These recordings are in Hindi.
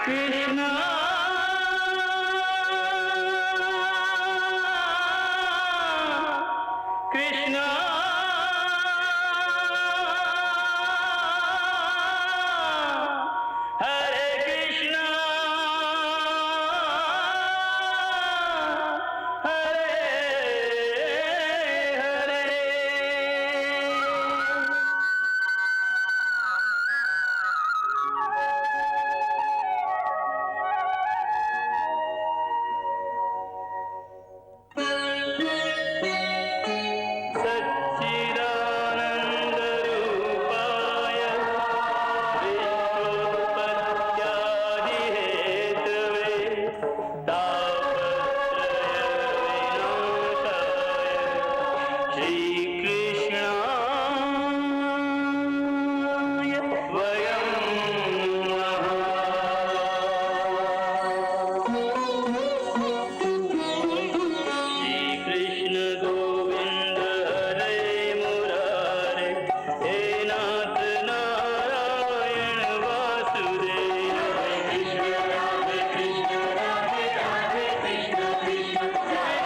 कृष्णा कृष्णा हरे कृष्णा हरे हरे। सच्चिदानंद रूपाय विश्वोत्पत्त्यादि हेतवे तापत्रय विनाशाय श्री कृष्णाय वयं नमः। श्री कृष्ण गोविंद हरे मुरारे हे नाथ नारायण वासुदेव। हरे कृष्ण राधे राधे कृष्ण कृष्ण हरे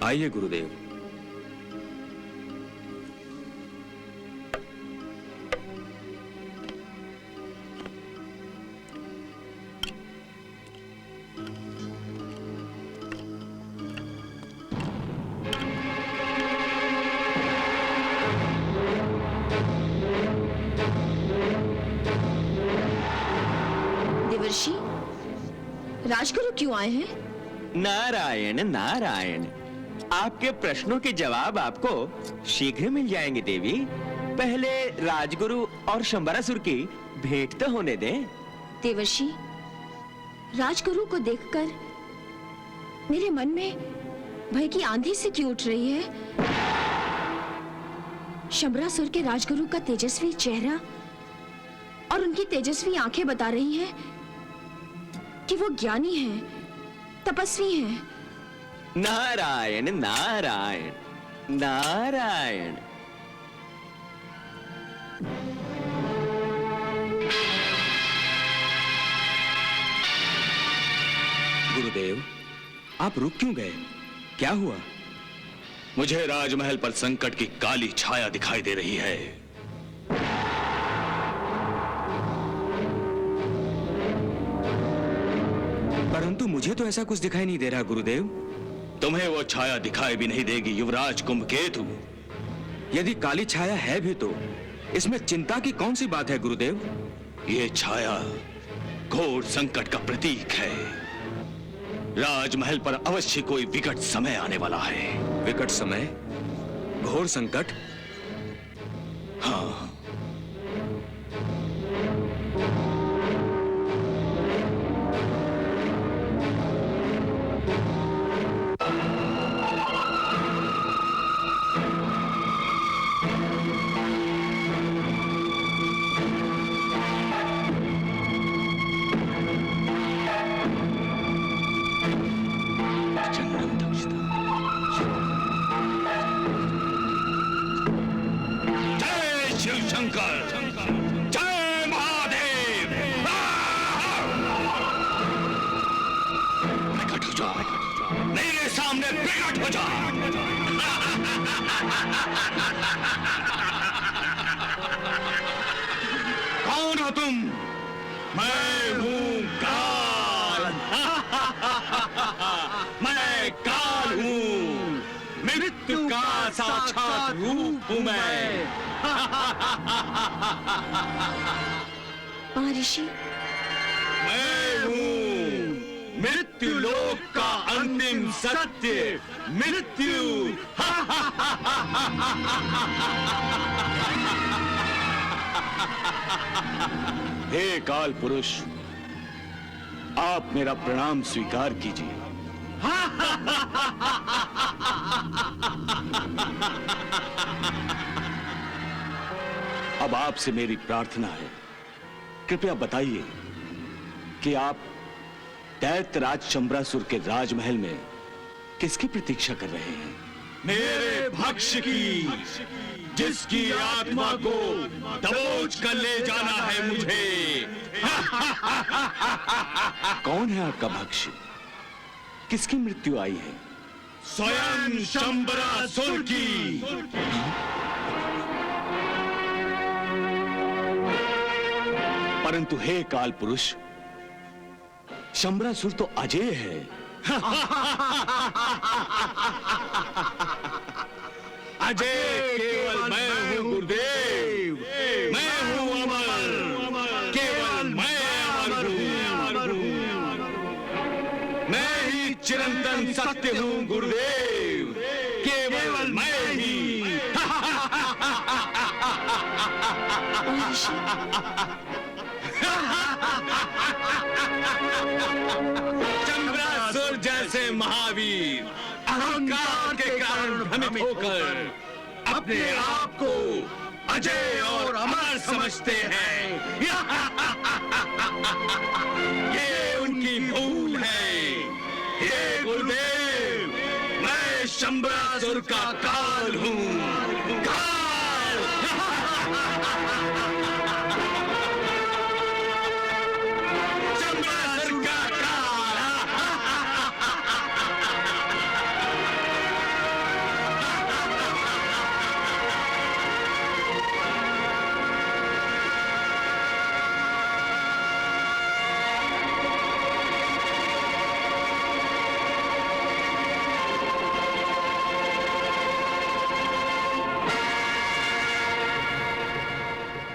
आइए गुरुदेव। देवर्षि, राजगुरु क्यों आए हैं? नारायण नारायण, आपके प्रश्नों के जवाब आपको शीघ्र मिल जाएंगे देवी। पहले राजगुरु और शंबरासुर की भेंट तो होने दें। देवर्षि, राजगुरु को देखकर मेरे मन में भय की आंधी सी क्यों उठ रही है? शंबरासुर के राजगुरु का तेजस्वी चेहरा और उनकी तेजस्वी आंखें बता रही हैं कि वो ज्ञानी हैं, तपस्वी हैं। नारायण नारायण नारायण। गुरुदेव, आप रुक क्यों गए? क्या हुआ? मुझे राजमहल पर संकट की काली छाया दिखाई दे रही है। परंतु मुझे तो ऐसा कुछ दिखाई नहीं दे रहा गुरुदेव। तुम्हें वो छाया दिखाई भी नहीं देगी युवराज कुंभकेतु। यदि काली छाया है भी तो इसमें चिंता की कौन सी बात है गुरुदेव? ये छाया घोर संकट का प्रतीक है। राजमहल पर अवश्य कोई विकट समय आने वाला है। विकट समय? घोर संकट? हाँ। कौन हो तुम? मैं हूं काल। साक्षात रूप हूं मैं। महर्षि, मैं हूं मृत्यु लोक का अंतिम सत्य, मृत्यु। हे काल पुरुष, आप मेरा प्रणाम स्वीकार कीजिए। अब आपसे मेरी प्रार्थना है, कृपया बताइए कि आप दैत्यराज शंबरासुर के राजमहल में किसकी प्रतीक्षा कर रहे हैं? मेरे भक्ष्य की, जिसकी आत्मा को दबोच कर ले जाना है मुझे। कौन है आपका भक्ष्य? किसकी मृत्यु आई है? स्वयं शंबरासुर की। परंतु हे काल पुरुष, शंबरासुर तो अजेय है। अजय केवल मैं हूं गुरुदेव, मैं हूं अमर, केवल मैं अमर हूं। मैं ही चिरंतन सत्य हूं गुरुदेव, केवल मैं ही। महर्षि, चंद्रासुर जैसे महावीर अहंकार के कारण भ्रमित होकर अपने आप को अजय और अमर समझते हैं। ये उनकी भूल है। हे गुरुदेव, मैं शंबरासुर का काल हूं। काल। शंबरासुर का काल।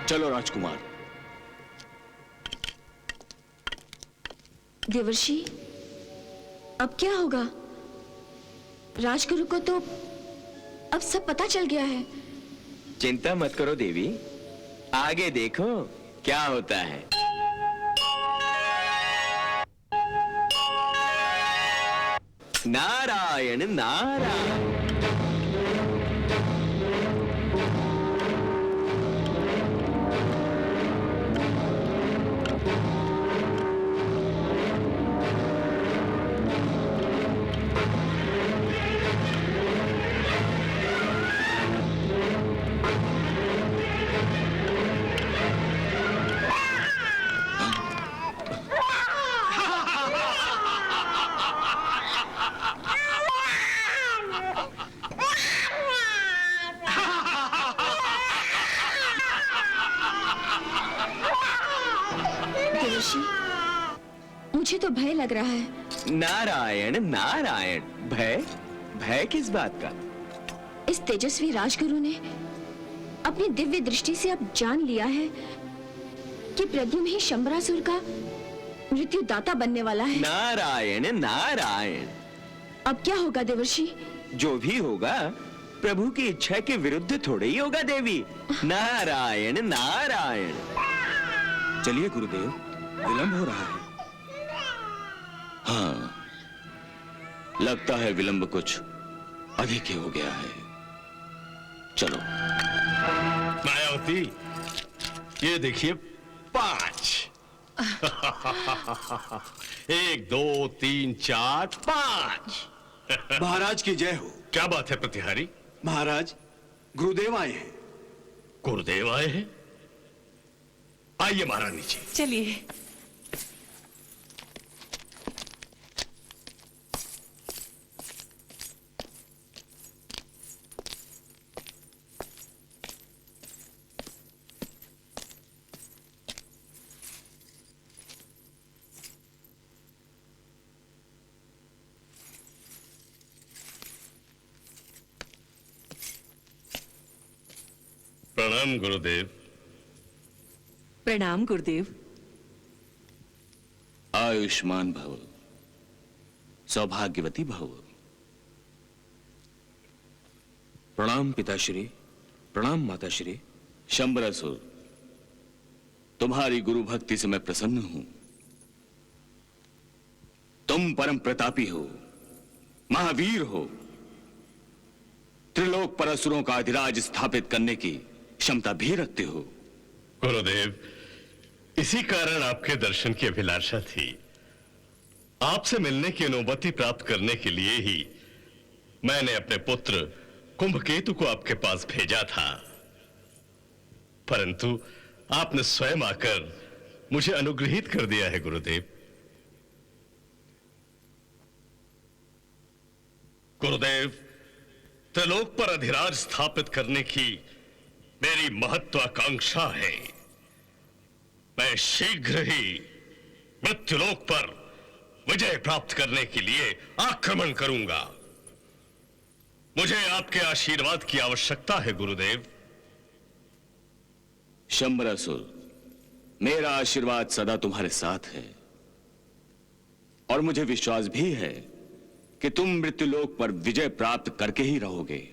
चलो राजकुमार। देवर्षि, अब क्या होगा? राजगुरु को तो अब सब पता चल गया है। चिंता मत करो देवी, आगे देखो क्या होता है। नारायण नारायण। देवर्षि, मुझे तो भय लग रहा है। नारायण नारायण। भय? भय किस बात का? इस तेजस्वी राजगुरु ने अपनी दिव्य दृष्टि से अब जान लिया है कि प्रद्युम्न ही शंबरासुर का मृत्युदाता बनने वाला है। नारायण नारायण। अब क्या होगा देवर्षि? जो भी होगा प्रभु की इच्छा के विरुद्ध थोड़े ही होगा देवी। नारायण नारायण। चलिए गुरुदेव, विलंब हो रहा है। हाँ, लगता है विलंब कुछ अधिक ही हो गया है। चलो। मायावती, ये देखिए 5। 1 2 3 4 5। महाराज की जय हो। क्या बात है प्रतिहारी? महाराज, गुरुदेव आए हैं। गुरुदेव आए हैं? आइए महारानी जी। चलिए। प्रणाम गुरुदेव। प्रणाम गुरुदेव। आयुष्मान भव, सौभाग्यवती भव। प्रणाम पिताश्री, प्रणाम माताश्री। शंबरासुर, तुम्हारी गुरु भक्ति से मैं प्रसन्न हूं। तुम परम प्रतापी हो, महावीर हो, त्रिलोक पर असुरों का अधिराज स्थापित करने की क्षमता भी रखते हो। गुरुदेव, इसी कारण आपके दर्शन की अभिलाषा थी। आपसे मिलने की अनुमति प्राप्त करने के लिए ही मैंने अपने पुत्र कुंभकेतु को आपके पास भेजा था, परंतु आपने स्वयं आकर मुझे अनुग्रहित कर दिया है गुरुदेव। गुरुदेव, त्रिलोक पर अधिराज स्थापित करने की मेरी महत्वाकांक्षा है। मैं शीघ्र ही मृत्युलोक पर विजय प्राप्त करने के लिए आक्रमण करूंगा। मुझे आपके आशीर्वाद की आवश्यकता है गुरुदेव। शंबरासुर, मेरा आशीर्वाद सदा तुम्हारे साथ है और मुझे विश्वास भी है कि तुम मृत्युलोक पर विजय प्राप्त करके ही रहोगे।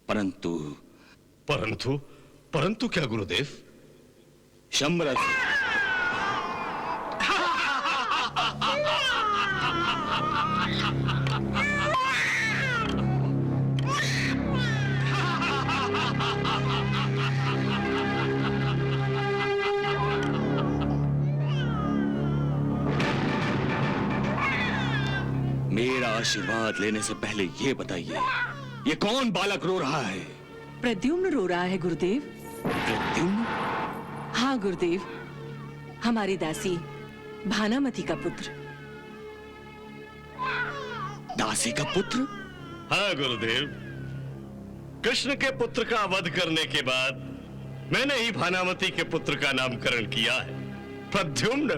परंतु परंतु परंतु क्या गुरुदेव? शंबरासुर, मेरा आशीर्वाद लेने से पहले ये बताइए, ये कौन बालक रो रहा है? प्रद्युम्न रो रहा है गुरुदेव। प्रद्युम्न? हाँ गुरुदेव, हमारी दासी भानामती का पुत्र। दासी का पुत्र? हाँ गुरुदेव, कृष्ण के पुत्र का वध करने के बाद मैंने ही भानामती के पुत्र का नामकरण किया है, प्रद्युम्न।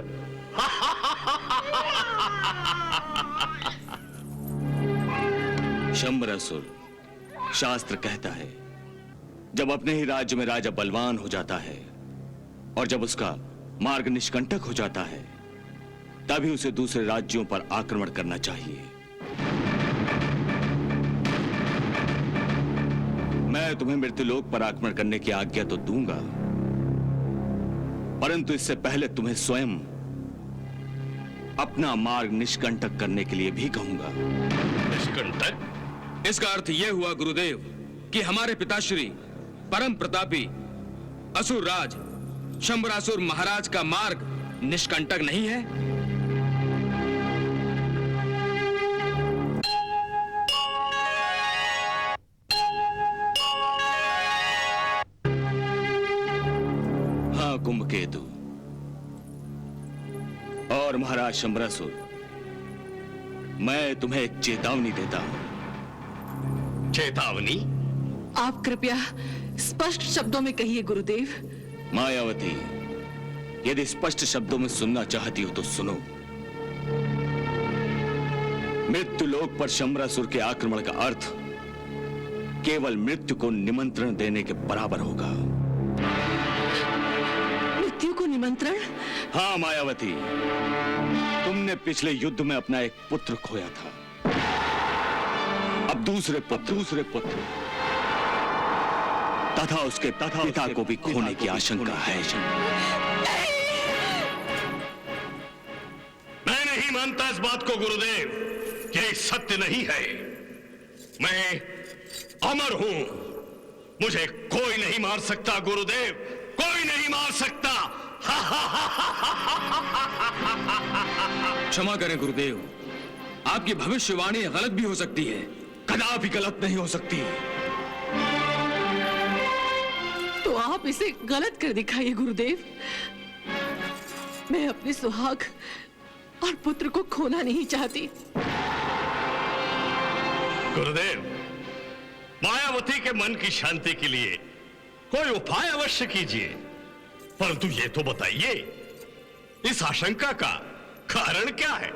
शंबरासुर, शास्त्र कहता है जब अपने ही राज्य में राजा बलवान हो जाता है और जब उसका मार्ग निष्कंटक हो जाता है, तभी उसे दूसरे राज्यों पर आक्रमण करना चाहिए। मैं तुम्हें मृत्युलोक पर आक्रमण करने की आज्ञा तो दूंगा, परंतु इससे पहले तुम्हें स्वयं अपना मार्ग निष्कंटक करने के लिए भी कहूंगा। निष्कंटक? इसका अर्थ यह हुआ गुरुदेव कि हमारे पिताश्री परम प्रतापी असुर राज शंबरासुर महाराज का मार्ग निष्कंटक नहीं है। हाँ कुंभकेतु और महाराज शंबरासुर, मैं तुम्हें एक चेतावनी देता हूं। चेतावनी? आप कृपया स्पष्ट शब्दों में कहिए गुरुदेव। मायावती, यदि स्पष्ट शब्दों में सुनना चाहती हो तो सुनो। मृत्युलोक पर शंबरासुर के आक्रमण का अर्थ केवल मृत्यु को निमंत्रण देने के बराबर होगा। मृत्यु को निमंत्रण? हाँ मायावती, तुमने पिछले युद्ध में अपना एक पुत्र खोया था। अब दूसरे पुत्र तथा उसके पिता को भी खोने की आशंका है। मैं नहीं मानता इस बात को गुरुदेव, ये सत्य नहीं है। मैं अमर हूं, मुझे कोई नहीं मार सकता गुरुदेव, कोई नहीं मार सकता। क्षमा करें गुरुदेव, आपकी भविष्यवाणी गलत भी हो सकती है। कदापि गलत नहीं हो सकती। तो आप इसे गलत कर दिखाइए गुरुदेव। मैं अपने सुहाग और पुत्र को खोना नहीं चाहती। गुरुदेव, मायावती के मन की शांति के लिए कोई उपाय अवश्य कीजिए, परंतु ये तो बताइए, इस आशंका का कारण क्या है?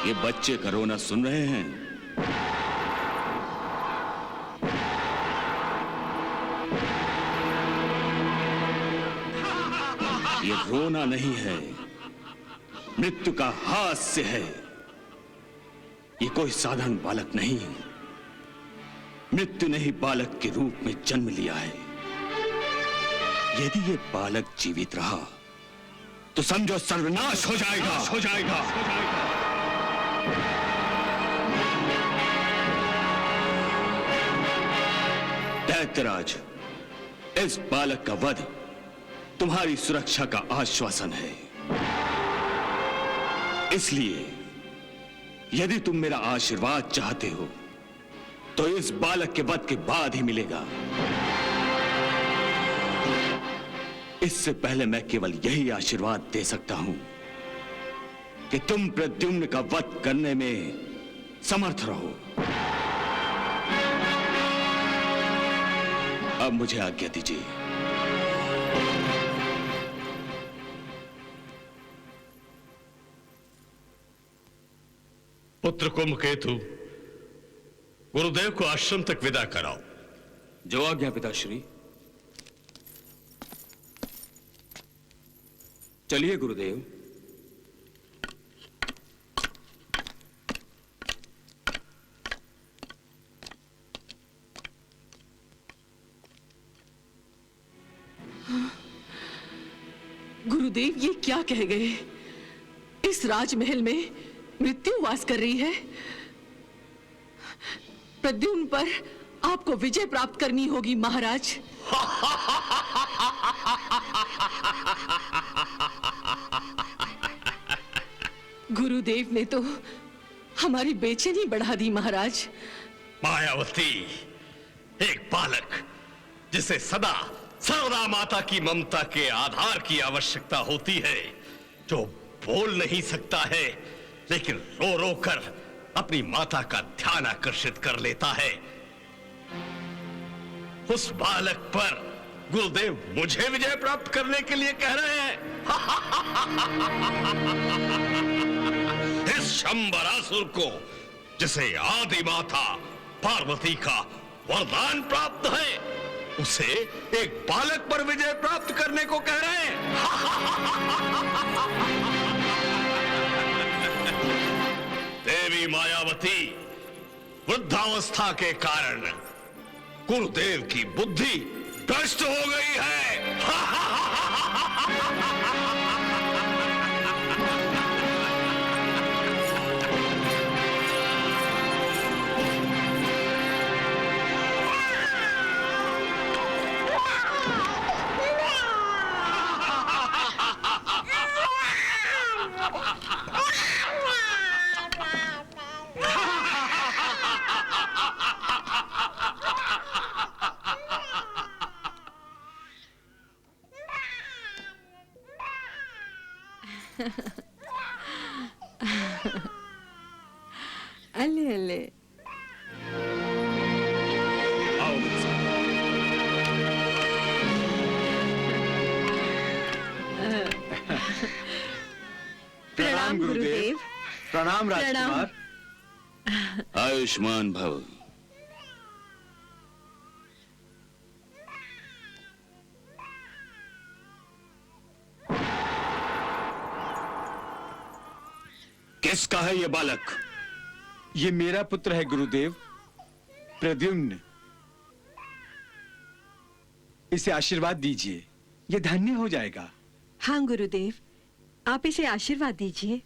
ये बच्चे का रोना सुन रहे हैं? ये रोना नहीं है, मृत्यु का हास्य है। ये कोई साधारण बालक नहीं है, मृत्यु ने ही बालक के रूप में जन्म लिया है। यदि ये बालक जीवित रहा तो समझो सर्वनाश हो जाएगा, हो जाएगा। दैत्यराज, इस बालक का वध तुम्हारी सुरक्षा का आश्वासन है। इसलिए यदि तुम मेरा आशीर्वाद चाहते हो तो इस बालक के वध के बाद ही मिलेगा। इससे पहले मैं केवल यही आशीर्वाद दे सकता हूं कि तुम प्रद्युम्न का वध करने में समर्थ रहो। अब मुझे आज्ञा दीजिए। पुत्र कुंभकेतु, गुरुदेव को आश्रम तक विदा कराओ। जो आज्ञा पिताश्री। चलिए गुरुदेव। गुरुदेव, ये क्या कह गए? इस राजमहल में मृत्यु वास कर रही है। प्रद्युम्न पर आपको विजय प्राप्त करनी होगी महाराज। गुरुदेव ने तो हमारी बेचैनी बढ़ा दी महाराज। मायावती, एक बालक जिसे सदा सर्वदा माता की ममता के आधार की आवश्यकता होती है, जो बोल नहीं सकता है लेकिन रो रो कर अपनी माता का ध्यान आकर्षित कर लेता है, उस बालक पर गुरुदेव मुझे विजय प्राप्त करने के लिए कह रहे हैं। इस शंबरासुर को, जिसे आदि माता पार्वती का वरदान प्राप्त है, उसे एक बालक पर विजय प्राप्त करने को कह रहे हैं। देवी मायावती, वृद्धावस्था के कारण गुरुदेव की बुद्धि भ्रष्ट हो गई है। अले अले। आओ मेरे साथ। प्रणाम गुरुदेव। प्रणाम राजकुमार। आयुष्मान भव। किसका है ये बालक? ये मेरा पुत्र है गुरुदेव, प्रद्युम्न। इसे आशीर्वाद दीजिए, ये धन्य हो जाएगा। हाँ गुरुदेव, आप इसे आशीर्वाद दीजिए।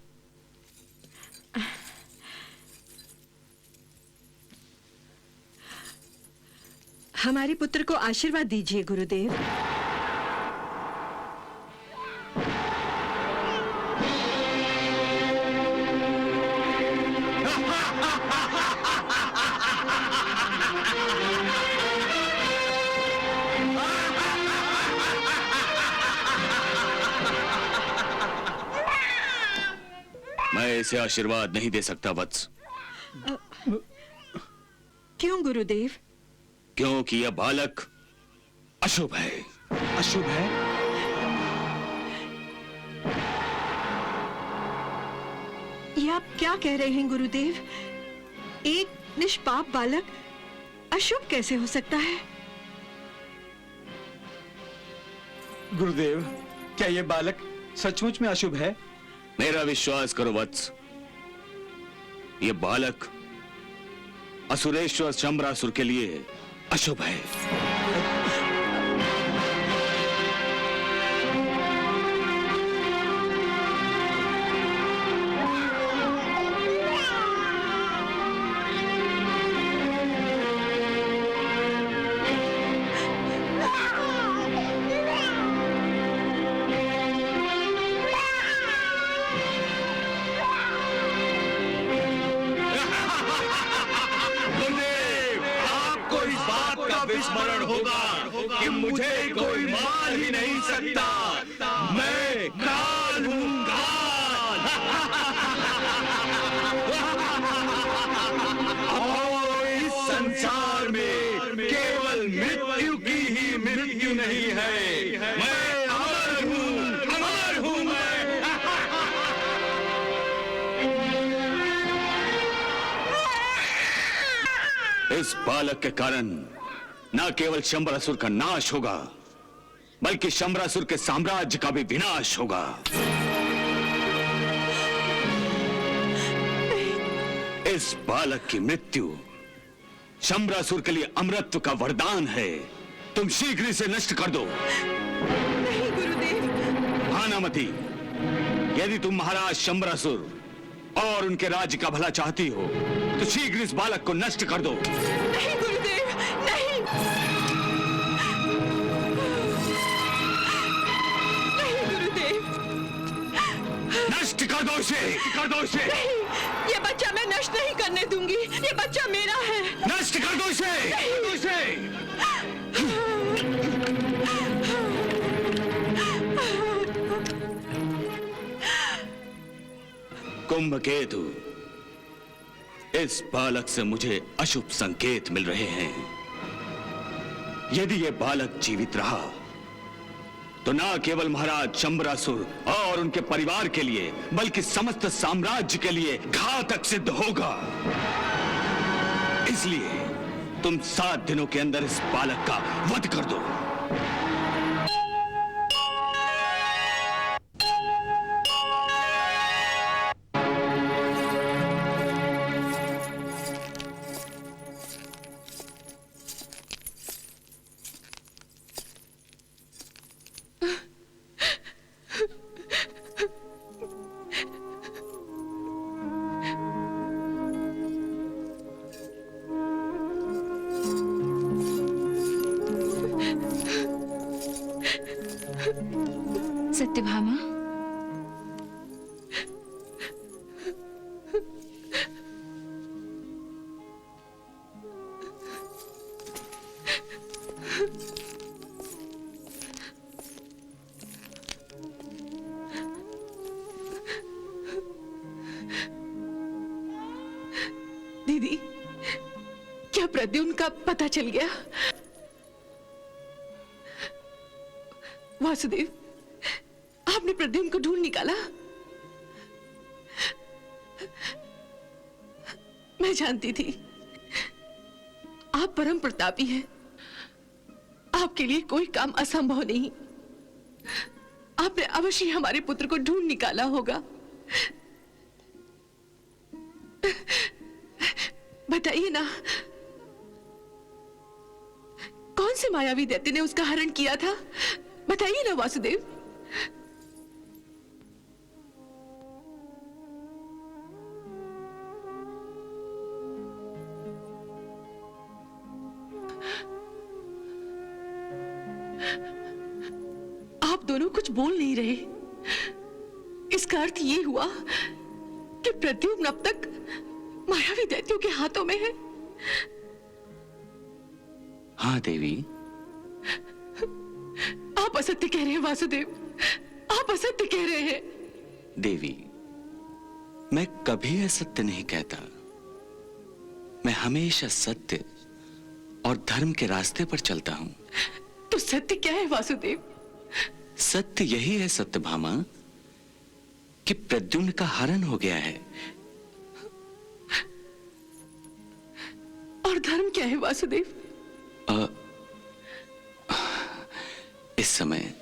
हमारे पुत्र को आशीर्वाद दीजिए गुरुदेव। मैं इसे आशीर्वाद नहीं दे सकता वत्स। क्यों गुरुदेव? क्योंकि यह बालक अशुभ है। अशुभ है? ये आप क्या कह रहे हैं गुरुदेव? एक निष्पाप बालक अशुभ कैसे हो सकता है? गुरुदेव, क्या ये बालक सचमुच में अशुभ है? मेरा विश्वास करो वत्स, ये बालक असुरेश्वर शंबरासुर के लिए अशुभ है। स्मरण होगा कि मुझे कोई मार ही नहीं सकता, मैं काल हूं, काल। और इस संसार में केवल मृत्यु की ही मृत्यु नहीं है, मैं अमर हूं, अमर हूं मैं। इस बालक के कारण न केवल शंबरासुर का नाश होगा, बल्कि शंबरासुर के साम्राज्य का भी विनाश होगा। इस बालक की मृत्यु शंबरासुर के लिए अमरत्व का वरदान है। तुम शीघ्र इसे नष्ट कर दो। नहीं गुरुदेव। भानुमति, यदि तुम महाराज शंबरासुर और उनके राज्य का भला चाहती हो तो शीघ्र इस बालक को नष्ट कर दो। नहीं गुरुदेव, नहीं। नहीं गुरुदेव। नष्ट कर दो इसे, कर दो इसे। नहीं, ये बच्चा मैं नष्ट नहीं करने दूंगी। ये बच्चा मेरा है। नष्ट कर दो इसे, कर दो इसे। कुंभकेतु, इस बालक से मुझे अशुभ संकेत मिल रहे हैं। यदि ये बालक जीवित रहा तो न केवल महाराज शंबरासुर और उनके परिवार के लिए, बल्कि समस्त साम्राज्य के लिए घातक सिद्ध होगा। इसलिए तुम 7 दिनों के अंदर इस बालक का वध कर दो। सत्यभामा, दीदी, क्या प्रद्युम्न का पता चल गया? वासुदेव, आपने प्रद्युम्न को ढूंढ निकाला? मैं जानती थी आप परम प्रतापी हैं। आपके लिए कोई काम असंभव नहीं। आपने अवश्य हमारे पुत्र को ढूंढ निकाला होगा। बताइए ना, कौन से मायावी दैत्य ने उसका हरण किया था? बताइए ना वासुदेव। आप दोनों कुछ बोल नहीं रहे। इसका अर्थ ये हुआ कि प्रद्युम्न अब तक मायावी दैत्यों के हाथों में है। हाँ देवी, आप असत्य कह रहे हैं वासुदेव, आप असत्य कह रहे हैं। देवी, मैं कभी असत्य नहीं कहता। मैं हमेशा सत्य और धर्म के रास्ते पर चलता हूं। तो सत्य क्या है वासुदेव? सत्य यही है सत्यभामा कि प्रद्युम्न का हरण हो गया है। और धर्म क्या है वासुदेव? इस समय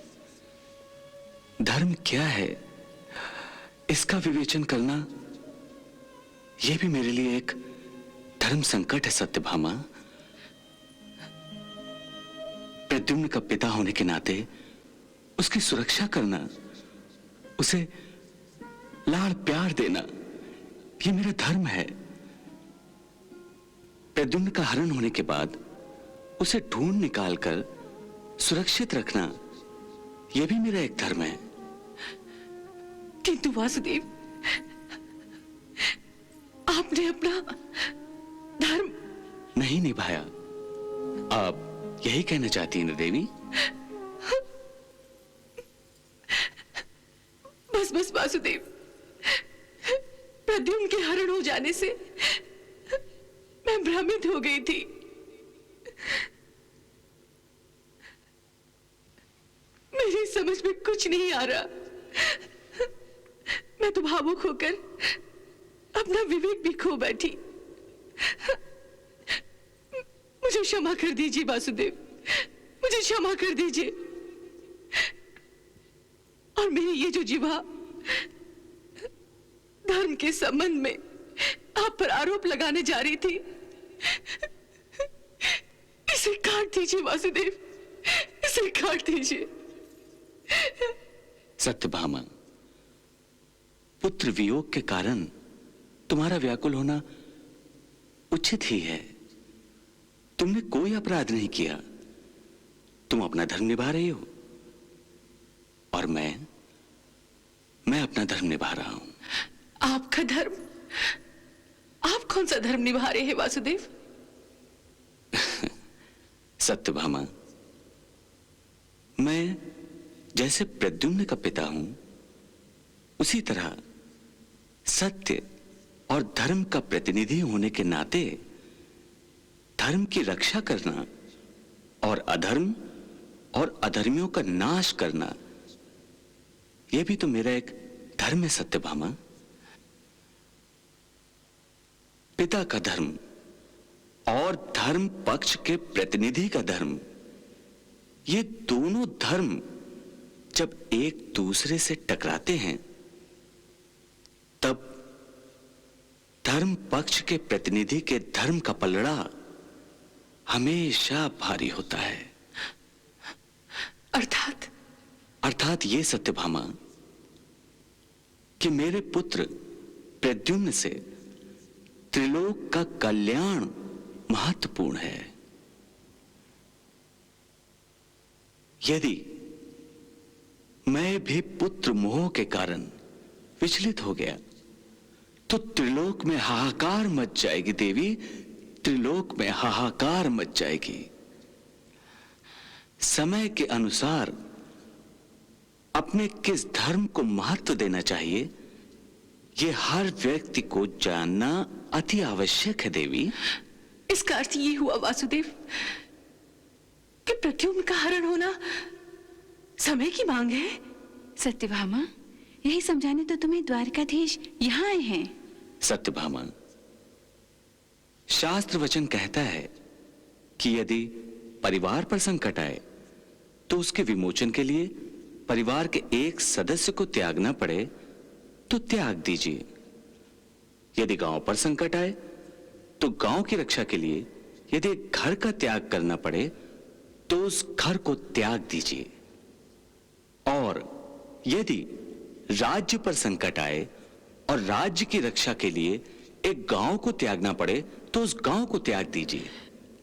धर्म क्या है इसका विवेचन करना यह भी मेरे लिए एक धर्म संकट है सत्यभामा। प्रद्युम्न का पिता होने के नाते उसकी सुरक्षा करना, उसे लाड़ प्यार देना, यह मेरा धर्म है। प्रद्युम्न का हरण होने के बाद उसे ढूंढ निकालकर सुरक्षित रखना, यह भी मेरा एक धर्म है। किंतु वासुदेव, आपने अपना धर्म नहीं निभाया। आप यही कहना चाहती हैं ना देवी? बस बस वासुदेव, प्रद्युम्न के हरण हो जाने से मैं भ्रमित हो गई थी। मेरी समझ में कुछ नहीं आ रहा। मैं तो भावुक होकर अपना विवेक भी खो बैठी। मुझे क्षमा कर दीजिए वासुदेव, मुझे क्षमा कर दीजिए। और मेरी ये जो जिह्वा धर्म के संबंध में आप पर आरोप लगाने जा रही थी, इसे काट दीजिए वासुदेव, इसे काट दीजिए। सत्यभामा, पुत्र वियोग के कारण तुम्हारा व्याकुल होना उचित ही है। तुमने कोई अपराध नहीं किया, तुम अपना धर्म निभा रही हो और मैं अपना धर्म निभा रहा हूं। आपका धर्म? आप कौन सा धर्म निभा रहे हैं वासुदेव? सत्यभामा, मैं जैसे प्रद्युम्न का पिता हूं, उसी तरह सत्य और धर्म का प्रतिनिधि होने के नाते धर्म की रक्षा करना और अधर्म और अधर्मियों का नाश करना, यह भी तो मेरा एक धर्म है सत्यभामा। पिता का धर्म और धर्म पक्ष के प्रतिनिधि का धर्म, ये दोनों धर्म जब एक दूसरे से टकराते हैं, तब धर्म पक्ष के प्रतिनिधि के धर्म का पलड़ा हमेशा भारी होता है। अर्थात ये सत्यभामा कि मेरे पुत्र प्रद्युम्न से त्रिलोक का कल्याण महत्वपूर्ण है। यदि मैं भी पुत्र मोह के कारण विचलित हो गया तो त्रिलोक में हाहाकार मच जाएगी देवी, त्रिलोक में हाहाकार मच जाएगी। समय के अनुसार अपने किस धर्म को महत्व देना चाहिए, यह हर व्यक्ति को जानना अति आवश्यक है देवी। इसका अर्थ ये हुआ वासुदेव कि प्रद्युम्न का हरण होना समय की मांग है। सत्यभामा, यही समझाने तो तुम्हें द्वारकाधीश यहाँ आए हैं। सत्यभामा, शास्त्र वचन कहता है कि यदि परिवार पर संकट आए तो उसके विमोचन के लिए परिवार के एक सदस्य को त्यागना पड़े तो त्याग दीजिए। यदि गांव पर संकट आए तो गांव की रक्षा के लिए यदि घर का त्याग करना पड़े तो उस घर को त्याग दीजिए। और यदि राज्य पर संकट आए और राज्य की रक्षा के लिए एक गांव को त्यागना पड़े तो उस गांव को त्याग दीजिए।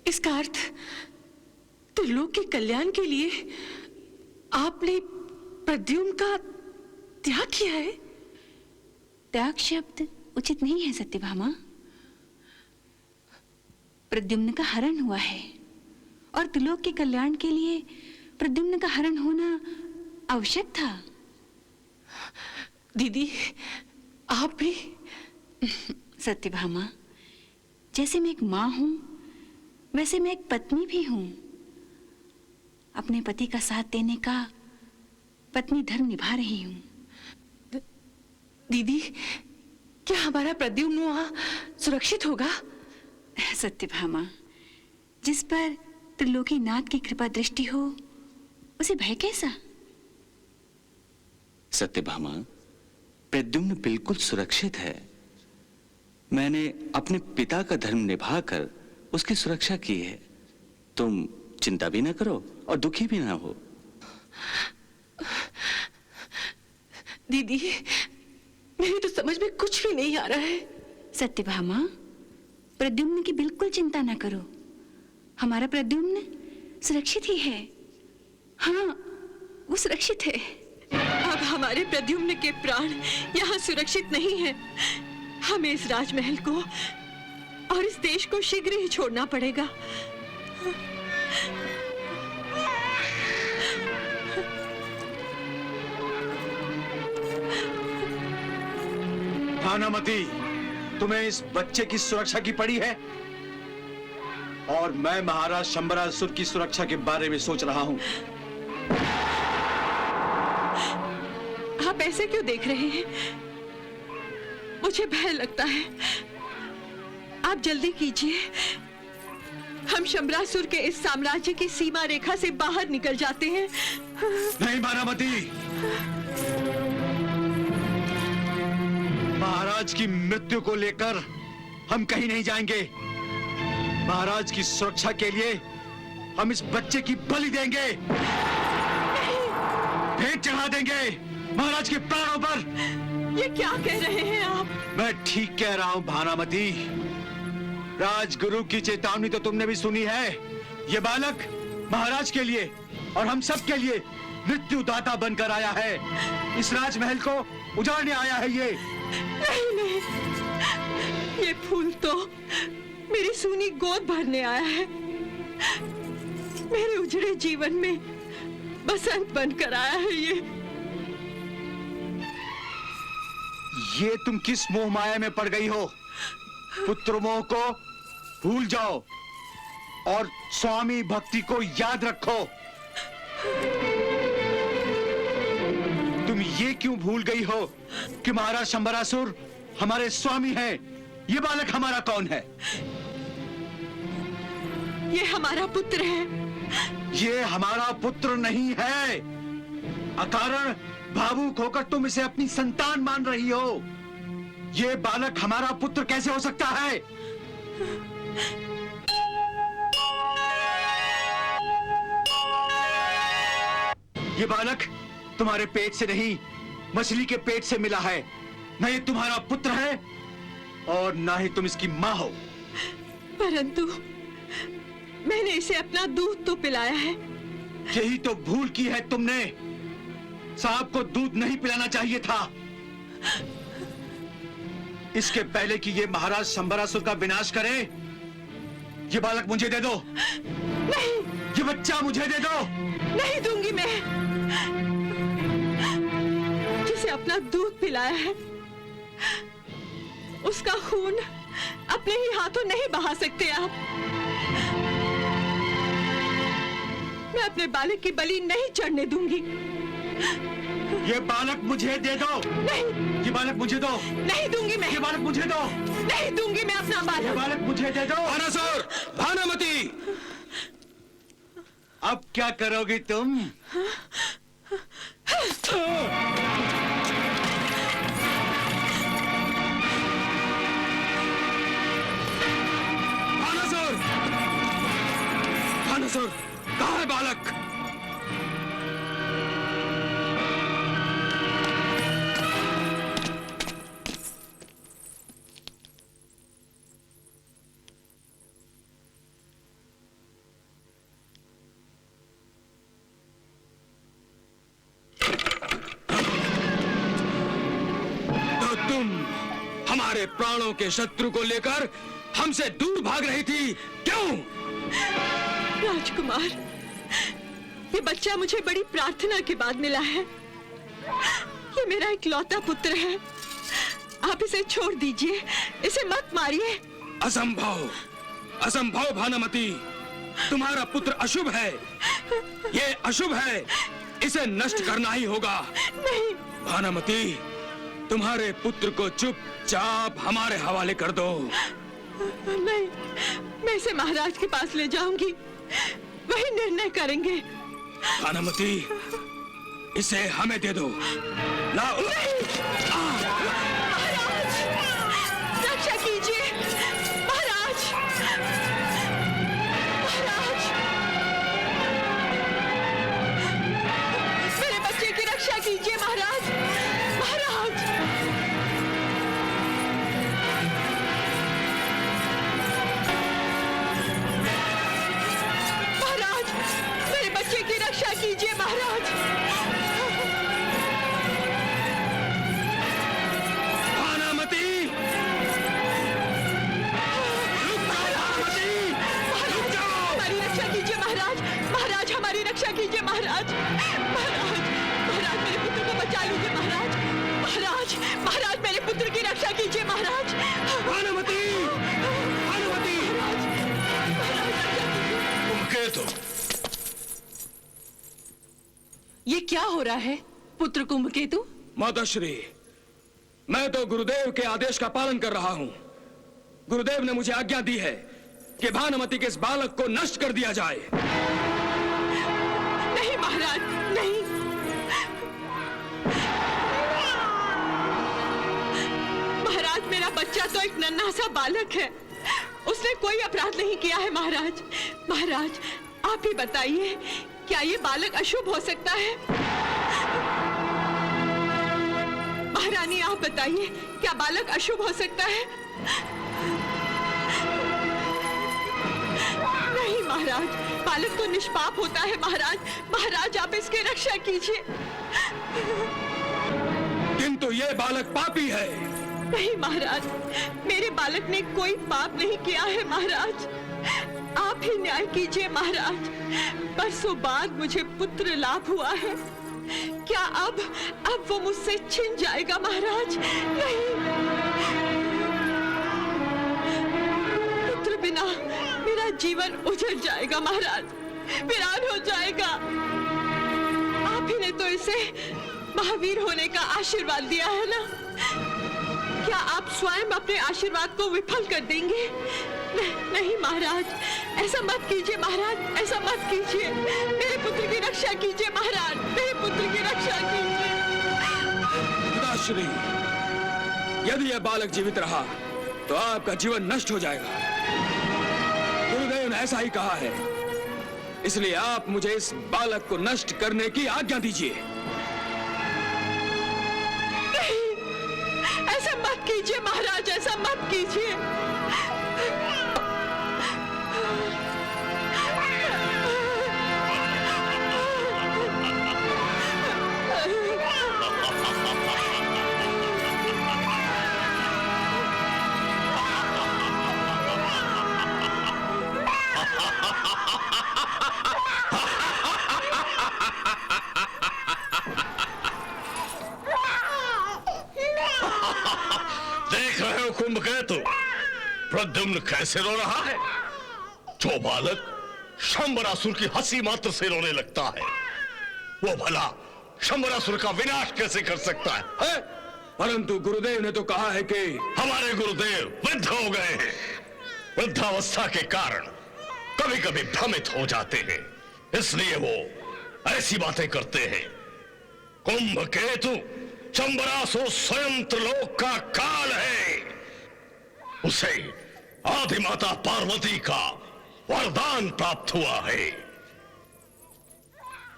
इसका अर्थ त्रिलोक के कल्याण के लिए आपने प्रद्युम्न का त्याग किया है। त्याग शब्द उचित नहीं है सत्यभामा। प्रद्युम्न का हरण हुआ है और त्रिलोक के कल्याण के लिए प्रद्युम्न का हरण होना आवश्यक था। दीदी, आप भी? सत्यभामा, जैसे मैं एक मां हूं, वैसे मैं एक पत्नी भी हूं। अपने पति का साथ देने का पत्नी धर्म निभा रही हूं। दीदी, क्या हमारा प्रद्युम्न वहां सुरक्षित होगा? सत्यभामा, जिस पर त्रिलोकीनाथ की कृपा दृष्टि हो उसे भय कैसा? सत्यभामा, प्रद्युम्न बिल्कुल सुरक्षित है। मैंने अपने पिता का धर्म निभाकर उसकी सुरक्षा की है। तुम चिंता भी ना करो और दुखी भी ना हो। दीदी, मेरी तो समझ में कुछ भी नहीं आ रहा है। सत्यभामा, प्रद्युम्न की बिल्कुल चिंता ना करो। हमारा प्रद्युम्न सुरक्षित ही है। हाँ, वो सुरक्षित है। अब हमारे प्रद्युम्न के प्राण यहाँ सुरक्षित नहीं हैं। हमें इस राजमहल को और इस देश को शीघ्र ही छोड़ना पड़ेगा। भानुमति, तुम्हें इस बच्चे की सुरक्षा की पड़ी है और मैं महाराज शंबरासुर की सुरक्षा के बारे में सोच रहा हूं। आप ऐसे क्यों देख रहे हैं? मुझे भय लगता है। आप जल्दी कीजिए। हम शंबरासुर के इस साम्राज्य की सीमा रेखा से बाहर निकल जाते हैं। नहीं भानुमति, महाराज की मृत्यु को लेकर हम कहीं नहीं जाएंगे। महाराज की सुरक्षा के लिए हम इस बच्चे की बलि देंगे, भेंट चढ़ा देंगे महाराज के प्राणों पर। ये क्या कह रहे हैं आप? मैं ठीक कह रहा हूं भानुमति। राजगुरु की चेतावनी तो तुमने भी सुनी है। ये बालक महाराज के लिए और हम सब के लिए मृत्युदाता बनकर आया है। इस राजमहल को उजाड़ने आया है ये। नहीं, ये फूल तो मेरी सूनी गोद भरने आया है। मेरे उजड़े जीवन में बसंत बनकर आया है ये तुम किस मोह माया में पड़ गई हो? पुत्र मोह को भूल जाओ और स्वामी भक्ति को याद रखो। तुम ये क्यों भूल गई हो कि महाराज शंबरासुर हमारे स्वामी हैं? ये बालक हमारा कौन है? ये हमारा पुत्र है। ये हमारा पुत्र नहीं है। अकारण भावुक होकर तुम इसे अपनी संतान मान रही हो। ये बालक हमारा पुत्र कैसे हो सकता है? ये बालक तुम्हारे पेट से नहीं, मछली के पेट से मिला है। न ये तुम्हारा पुत्र है और ना ही तुम इसकी माँ हो। परंतु मैंने इसे अपना दूध तो पिलाया है। यही तो भूल की है तुमने। साहब को दूध नहीं पिलाना चाहिए था। इसके पहले कि ये महाराज शंबरासुर का विनाश करे, ये बालक मुझे दे दो। नहीं, ये बच्चा मुझे दे दो। नहीं दूंगी मैं। जिसे अपना दूध पिलाया है, उसका खून अपने ही हाथों नहीं बहा सकते आप। मैं अपने बालक की बलि नहीं चढ़ने दूंगी। ये बालक मुझे दे दो। नहीं, ये बालक मुझे दो। नहीं दूंगी मैं। ये बालक मुझे दो। नहीं दूंगी मैं अपना बालक। ये बालक मुझे दे दो। भानुसुर, भानुमति, अब क्या करोगी तुम? भानुसुर, भानुसुर, कहाँ है बालक? हमारे प्राणों के शत्रु को लेकर हमसे दूर भाग रही थी, क्यों? राजकुमार, ये बच्चा मुझे बड़ी प्रार्थना के बाद मिला है। ये मेरा इकलौता पुत्र है। आप इसे छोड़ दीजिए, इसे मत मारिए। असंभव, असंभव भानुमति, तुम्हारा पुत्र अशुभ है। ये अशुभ है, इसे नष्ट करना ही होगा। नहीं भानुमति, तुम्हारे पुत्र को चुपचाप हमारे हवाले कर दो। नहीं, मैं इसे महाराज के पास ले जाऊंगी, वही निर्णय करेंगे। भानुमति, इसे हमें दे दो। लाओ। महाराज, रक्षा कीजिए। महाराज, महाराज, मेरे बच्चे की रक्षा कीजिए। महाराज, महाराज, महाराज, मेरे बच्चे की रक्षा कीजिए। महाराज, भानुमति, हमारी रक्षा कीजिए। महाराज, महाराज, हमारी रक्षा कीजिए। महाराज, महाराज, महाराज, मेरे पुत्र को बचा लीजिए। महाराज, महाराज, महाराज, मेरे पुत्र की रक्षा कीजिए। महाराज, भानुमति, भानुमति, कुंभकेतु, ये क्या हो रहा है पुत्र कुंभकेतु? माताश्री, मैं तो गुरुदेव के आदेश का पालन कर रहा हूं। गुरुदेव ने मुझे आज्ञा दी है कि भानुमति के इस बालक को नष्ट कर दिया जाए। नहीं महाराज, नहीं। महाराज, मेरा बच्चा तो एक नन्हा सा बालक है, उसने कोई अपराध नहीं किया है। महाराज, महाराज, आप ही बताइए, क्या ये बालक अशुभ हो सकता है? महारानी, आप बताइए, क्या बालक अशुभ हो सकता है? नहीं महाराज, बालक तो निष्पाप होता है। महाराज, महाराज, आप इसकी रक्षा कीजिए। किंतु ये बालक पापी है। नहीं महाराज, मेरे बालक ने कोई पाप नहीं किया है। महाराज, आप ही न्याय कीजिए। महाराज, बरसों बाद मुझे पुत्र लाभ हुआ है, क्या अब वो मुझसे छिन जाएगा? महाराज, नहीं। पुत्र बिना मेरा जीवन उजड़ जाएगा। महाराज, वीरान हो जाएगा। आप ही ने तो इसे महावीर होने का आशीर्वाद दिया है ना? क्या आप स्वयं अपने आशीर्वाद को विफल कर देंगे? नहीं महाराज, ऐसा मत कीजिए। महाराज, ऐसा मत कीजिए। मेरे पुत्र की रक्षा कीजिए। महाराज, मेरे पुत्र की रक्षा कीजिए। पिताश्री, यदि यह बालक जीवित रहा तो आपका जीवन नष्ट हो जाएगा। गुरुदेव ने ऐसा ही कहा है, इसलिए आप मुझे इस बालक को नष्ट करने की आज्ञा दीजिए। ऐसा मत कीजिए महाराज, ऐसा मत कीजिए। देख रहे हो कुंभकेतु, प्रद्युम्न कैसे रो रहा है? जो बालक शंबरासुर की हंसी मात्र से रोने लगता है, वो भला शंबरासुर का विनाश कैसे कर सकता है? परंतु गुरुदेव ने तो कहा है कि हमारे गुरुदेव वृद्ध हो गए हैं। वृद्धावस्था के कारण कभी कभी भ्रमित हो जाते हैं, इसलिए वो ऐसी बातें करते हैं। कुंभकेतु, शंबरासुर स्वयं त्रिलोक का काल है। उसे आदिमाता पार्वती का वरदान प्राप्त हुआ है।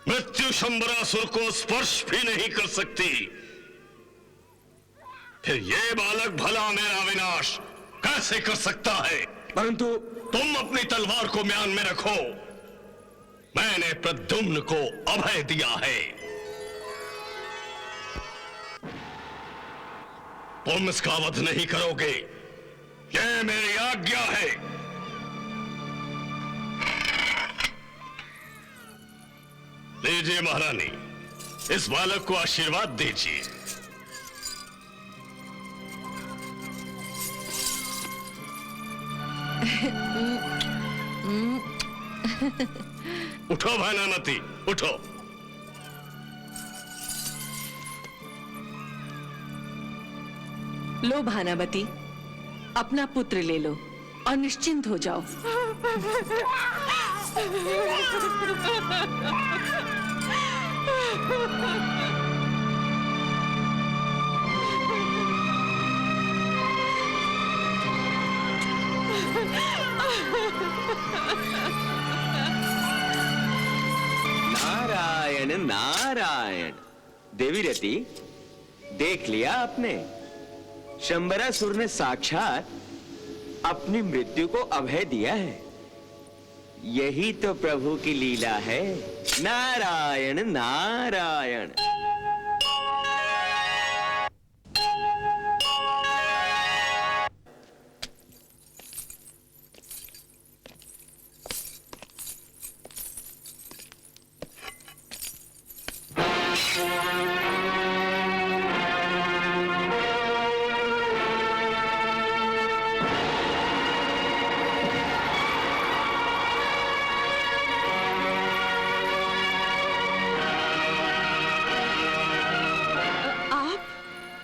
मृत्यु शंबरासुर को स्पर्श भी नहीं कर सकती। फिर ये बालक भला मेरा विनाश कैसे कर सकता है? परंतु तुम अपनी तलवार को म्यान में रखो। मैंने प्रद्युम्न को अभय दिया है। तुम इसका वध नहीं करोगे, यह मेरी आज्ञा है। लीजिए महारानी, इस बालक को आशीर्वाद दीजिए। उठो भानुमति, उठो। लो भानुमति, अपना पुत्र ले लो। और निश्चिंत हो जाओ। नारायण नारायण। देवी रति, देख लिया आपने, शंबरासुर ने साक्षात अपनी मृत्यु को अभय दिया है। यही तो प्रभु की लीला है। नारायण नारायण।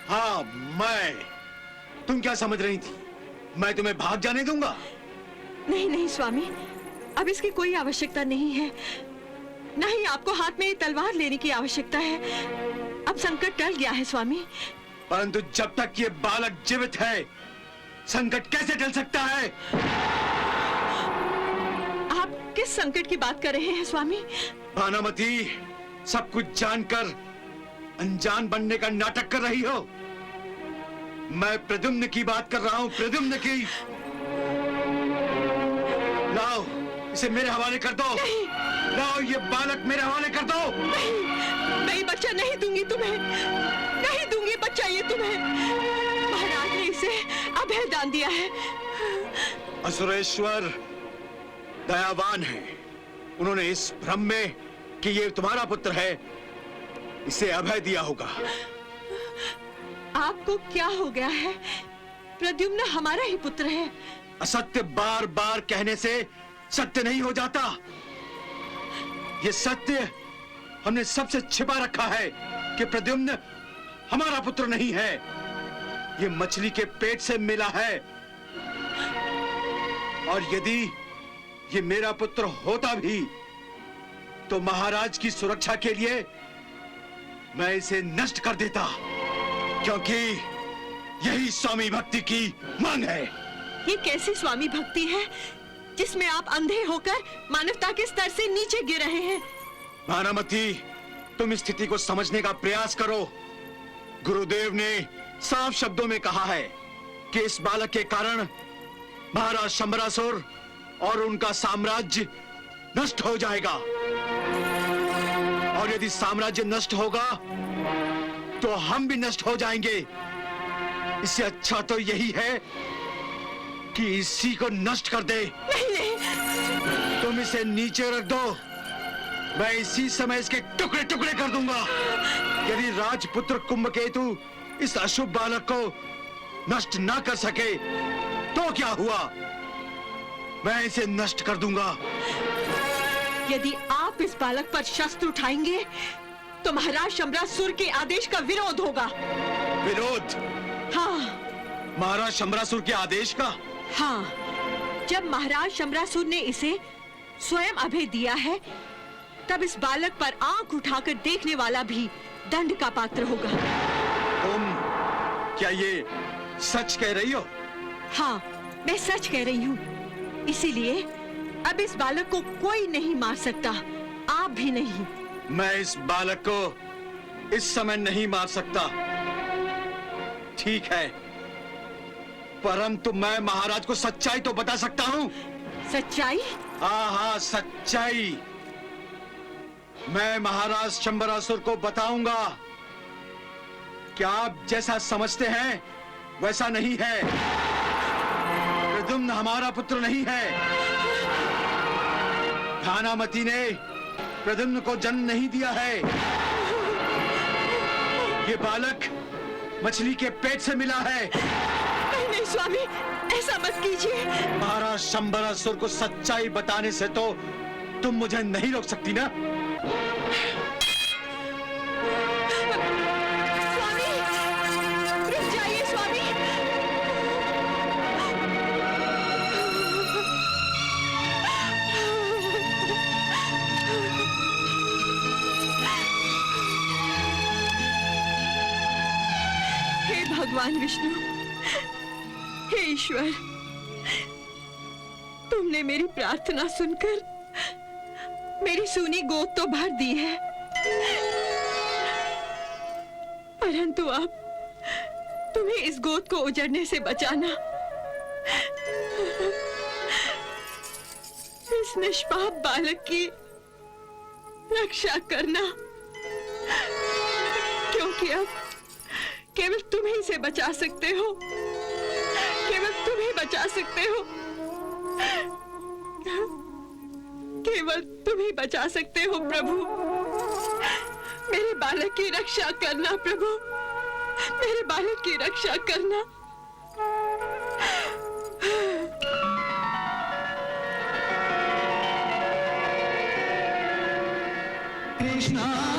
हाँ, मैं। तुम क्या समझ रही थी मैं तुम्हें भाग जाने दूंगा? नहीं नहीं स्वामी, अब इसकी कोई आवश्यकता नहीं है। न ही आपको हाथ में ये तलवार लेने की आवश्यकता है। अब संकट टल गया है स्वामी। परंतु जब तक ये बालक जीवित है, संकट कैसे टल सकता है? आप किस संकट की बात कर रहे हैं स्वामी? भानुमति, सब कुछ जानकर अनजान बनने का नाटक कर रही हो। मैं प्रद्युम्न की बात कर रहा हूँ, प्रद्युम्न की। लाओ, इसे मेरे हवाले कर दो। नहीं। लाओ, ये बालक मेरे हवाले कर दो। नहीं, मैं बच्चा नहीं दूंगी तुम्हें, नहीं दूंगी बच्चा ये तुम्हें। महाराज ने इसे अभय दान दिया है। असुरेश्वर दयावान है। उन्होंने इस भ्रम में कि ये तुम्हारा पुत्र है, इसे अभय दिया होगा। आपको क्या हो गया है? प्रद्युम्न हमारा ही पुत्र है। असत्य बार बार कहने से सत्य नहीं हो जाता। ये सत्य हमने सबसे छिपा रखा है कि प्रद्युम्न हमारा पुत्र नहीं है, ये मछली के पेट से मिला है। और यदि ये मेरा पुत्र होता भी तो महाराज की सुरक्षा के लिए मैं इसे नष्ट कर देता, क्योंकि यही स्वामी भक्ति की मांग है। ये कैसी स्वामी भक्ति है जिसमें आप अंधे होकर मानवता के स्तर से नीचे गिर रहे हैं? भानुमति, तुम स्थिति को समझने का प्रयास करो। गुरुदेव ने साफ शब्दों में कहा है कि इस बालक के कारण महाराज शंबरासुर और उनका साम्राज्य नष्ट हो जाएगा। और यदि साम्राज्य नष्ट होगा तो हम भी नष्ट हो जाएंगे। इससे अच्छा तो यही है कि इसी को नष्ट कर दे। नहीं नहीं, तुम इसे नीचे रख दो, मैं इसी समय इसके टुकड़े टुकड़े कर दूंगा। यदि राजपुत्र कुंभकेतु इस अशुभ बालक को नष्ट ना कर सके तो क्या हुआ? मैं इसे नष्ट कर दूंगा। यदि आप इस बालक पर शस्त्र उठाएंगे तो महाराज शंबरासुर के आदेश का विरोध होगा। विरोध? हाँ। महाराज शंबरासुर के आदेश का? हाँ। जब महाराज शंबरासुर ने इसे स्वयं अभय दिया है, तब इस बालक पर आंख उठाकर देखने वाला भी दंड का पात्र होगा। तुम क्या ये सच कह रही हो? हाँ, मैं सच कह रही हूँ। इसीलिए अब इस बालक को कोई नहीं मार सकता, आप भी नहीं। मैं इस बालक को इस समय नहीं मार सकता। ठीक है, परंतु मैं महाराज को सच्चाई तो बता सकता हूँ। सच्चाई? हाँ, सच्चाई। मैं महाराज शंबरासुर को बताऊंगा कि आप जैसा समझते हैं वैसा नहीं है। प्रद्युम्न हमारा पुत्र नहीं है। भानुमति ने प्रद्युम्न को जन्म नहीं दिया है। ये बालक मछली के पेट से मिला है। नहीं नहीं स्वामी, ऐसा मत कीजिए। महाराज शंबरासुर को सच्चाई बताने से तो तुम मुझे नहीं रोक सकती ना? स्वामी, रुक जाइए स्वामी। भगवान विष्णु, हे ईश्वर, तुमने मेरी प्रार्थना सुनकर मेरी सूनी गोद तो भर दी है, परंतु अब तुम्हें इस गोद को उजड़ने से बचाना, इस निष्पाप बालक की रक्षा करना, क्योंकि अब केवल तुम ही इसे बचा सकते हो, केवल तुम ही बचा सकते हो, केवल तुम ही बचा सकते हो प्रभु। मेरे बालक की रक्षा करना प्रभु, मेरे बालक की रक्षा करना। कृष्णा